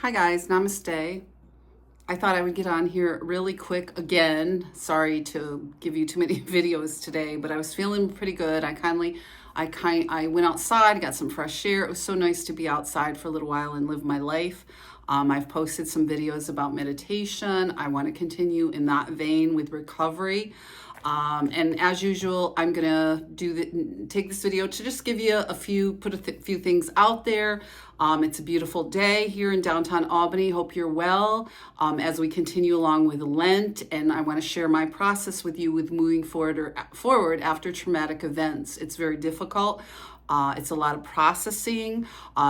Hi guys, Namaste. I thought I would get on here really quick again. Sorry to give you too many videos today, but I was feeling pretty good. I went outside, got some fresh air. It was so nice to be outside for a little while and live my life. I've posted some videos about meditation. I want to continue in that vein with recovery. And as usual, I'm gonna take this video to just give you put a few things out there. It's a beautiful day here in downtown Albany. Hope you're well as we continue along with Lent, and I want to share my process with you with moving forward after traumatic events. It's very difficult. It's a lot of processing.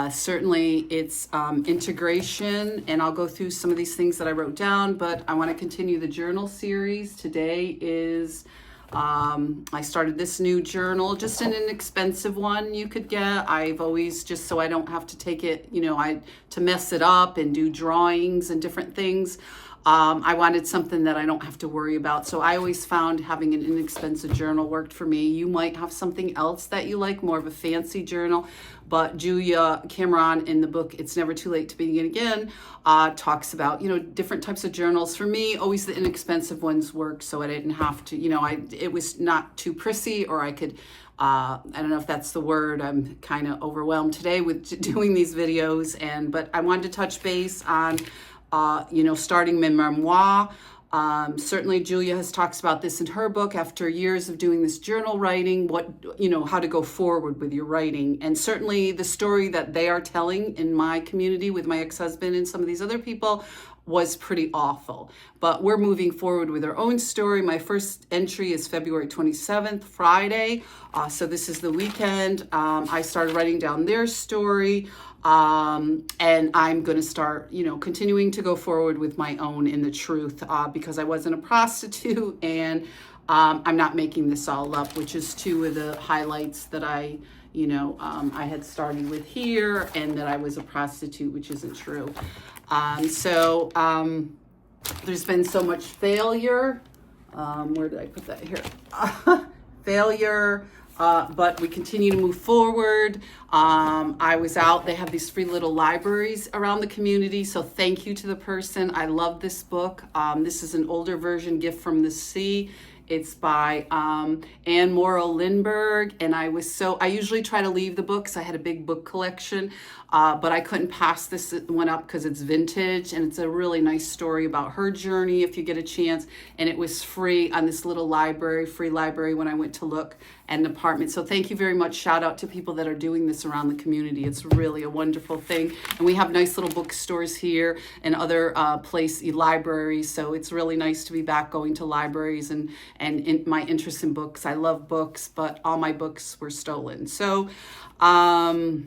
Certainly it's integration, and I'll go through some of these things that I wrote down, but I want to continue the journal series. Today is, I started this new journal, just an inexpensive one you could get. I've always, just so I don't have to take it, to mess it up and do drawings and different things. I wanted something that I don't have to worry about. So I always found having an inexpensive journal worked for me. You might have something else that you like, more of a fancy journal. But Julia Cameron in the book, It's Never Too Late to Begin Again, talks about, different types of journals. For me, always the inexpensive ones work, so I didn't have to, it was not too prissy, or I could, I don't know if that's the word. I'm kind of overwhelmed today with doing these videos, but I wanted to touch base on starting my memoir. Certainly Julia has talks about this in her book after years of doing this journal writing, how to go forward with your writing. And certainly the story that they are telling in my community with my ex-husband and some of these other people was pretty awful. But we're moving forward with our own story. My first entry is February 27th, Friday. So this is the weekend. I started writing down their story. And I'm going to start, continuing to go forward with my own in the truth, because I wasn't a prostitute, and I'm not making this all up, which is two of the highlights that I had started with here, and that I was a prostitute, which isn't true. There's been so much failure. Where did I put that here? Failure. But we continue to move forward. I was out, they have these free little libraries around the community. So thank you to the person. I love this book. This is an older version, Gift from the Sea. It's by Anne Morrow Lindbergh, and I usually try to leave the books. I had a big book collection, but I couldn't pass this one up because it's vintage, and it's a really nice story about her journey if you get a chance. And it was free on this little free library when I went to look at an apartment. So thank you very much. Shout out to people that are doing this around the community. It's really a wonderful thing. And we have nice little bookstores here and other libraries. So it's really nice to be back going to libraries and in my interest in books. I love books, but all my books were stolen. So I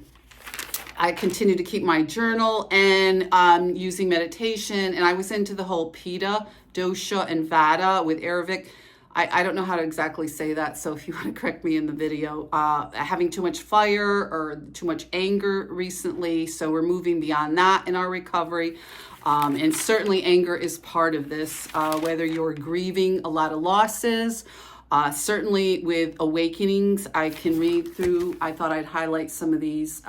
continue to keep my journal and using meditation. And I was into the whole Pitta-Dosha and Vata with Arabic. I don't know how to exactly say that, so if you want to correct me in the video. Having too much fire or too much anger recently, so we're moving beyond that in our recovery. And certainly anger is part of this, whether you're grieving a lot of losses. Certainly with awakenings, I can read through. I thought I'd highlight some of these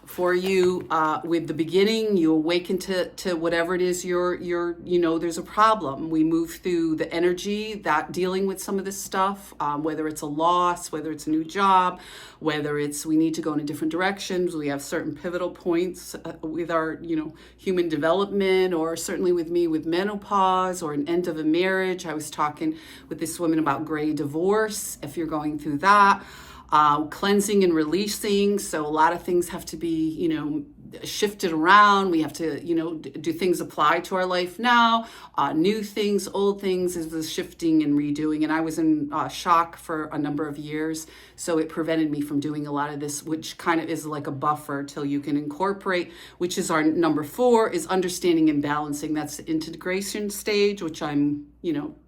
for you. With the beginning, you awaken to whatever it is there's a problem. We move through the energy that dealing with some of this stuff, whether it's a loss, whether it's a new job, whether it's we need to go in a different directions. We have certain pivotal points with our human development, or certainly with me with menopause or an end of a marriage. I was talking with this woman about gray divorce, if you're going through that. Cleansing and releasing. So a lot of things have to be, shifted around. We have to, do things apply to our life now. New things, old things is the shifting and redoing. And I was in shock for a number of years. So it prevented me from doing a lot of this, which kind of is like a buffer till you can incorporate, which is our number 4, is understanding and balancing. That's the integration stage, which I'm,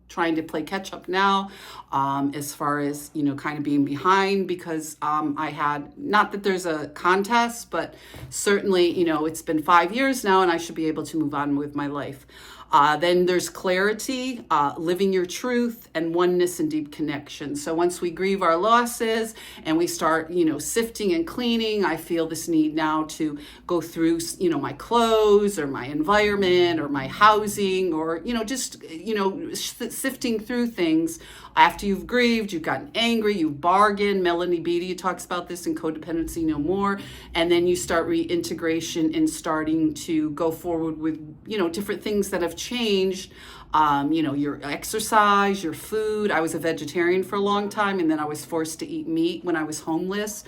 trying to play catch up now, as far as, kind of being behind, because I had, not that there's a contest, but certainly, it's been 5 years now and I should be able to move on with my life. Then there's clarity, living your truth, and oneness and deep connection. So once we grieve our losses and we start, sifting and cleaning, I feel this need now to go through, my clothes or my environment or my housing or, just, sifting through things. After you've grieved, you've gotten angry, you've bargained. Melanie Beattie talks about this in Codependency No More. And then you start reintegration and starting to go forward with, different things that have changed. Your exercise, your food. I was a vegetarian for a long time, and then I was forced to eat meat when I was homeless,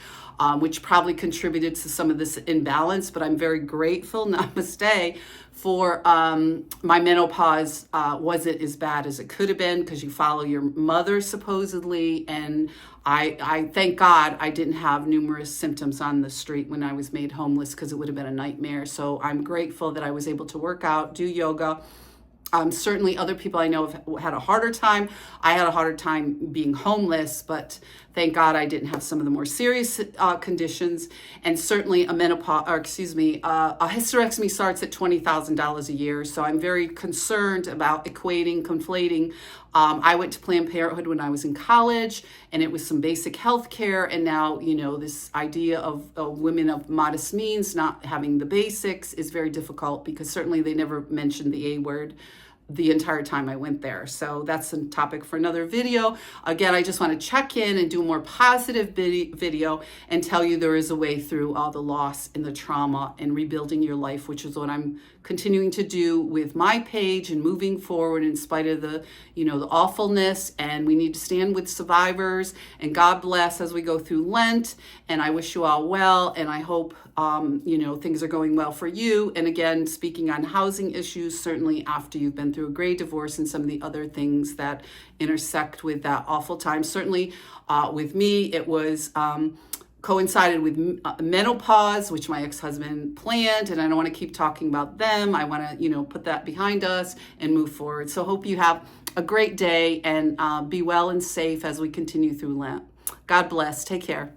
which probably contributed to some of this imbalance, but I'm very grateful, namaste, for my menopause wasn't as bad as it could have been, because you follow your mother supposedly, and I thank God I didn't have numerous symptoms on the street when I was made homeless, because it would have been a nightmare. So I'm grateful that I was able to work out, do yoga. Certainly other people I know have had a harder time. I had a harder time being homeless, but thank God I didn't have some of the more serious conditions. And certainly a hysterectomy starts at $20,000 a year. So I'm very concerned about conflating. I went to Planned Parenthood when I was in college, and it was some basic health care. And now, this idea of women of modest means not having the basics is very difficult, because certainly they never mentioned the A word the entire time I went there. So that's a topic for another video. Again, I just want to check in and do a more positive video and tell you there is a way through all the loss and the trauma and rebuilding your life, which is what I'm continuing to do with my page and moving forward in spite of the, the awfulness. And we need to stand with survivors, and God bless as we go through Lent. And I wish you all well. And I hope, things are going well for you. And again, speaking on housing issues, certainly after you've been through a great divorce and some of the other things that intersect with that awful time. Certainly with me, it was coincided with menopause, which my ex-husband planned, and I don't want to keep talking about them. I want to, put that behind us and move forward. So hope you have a great day, and be well and safe as we continue through Lent. God bless. Take care.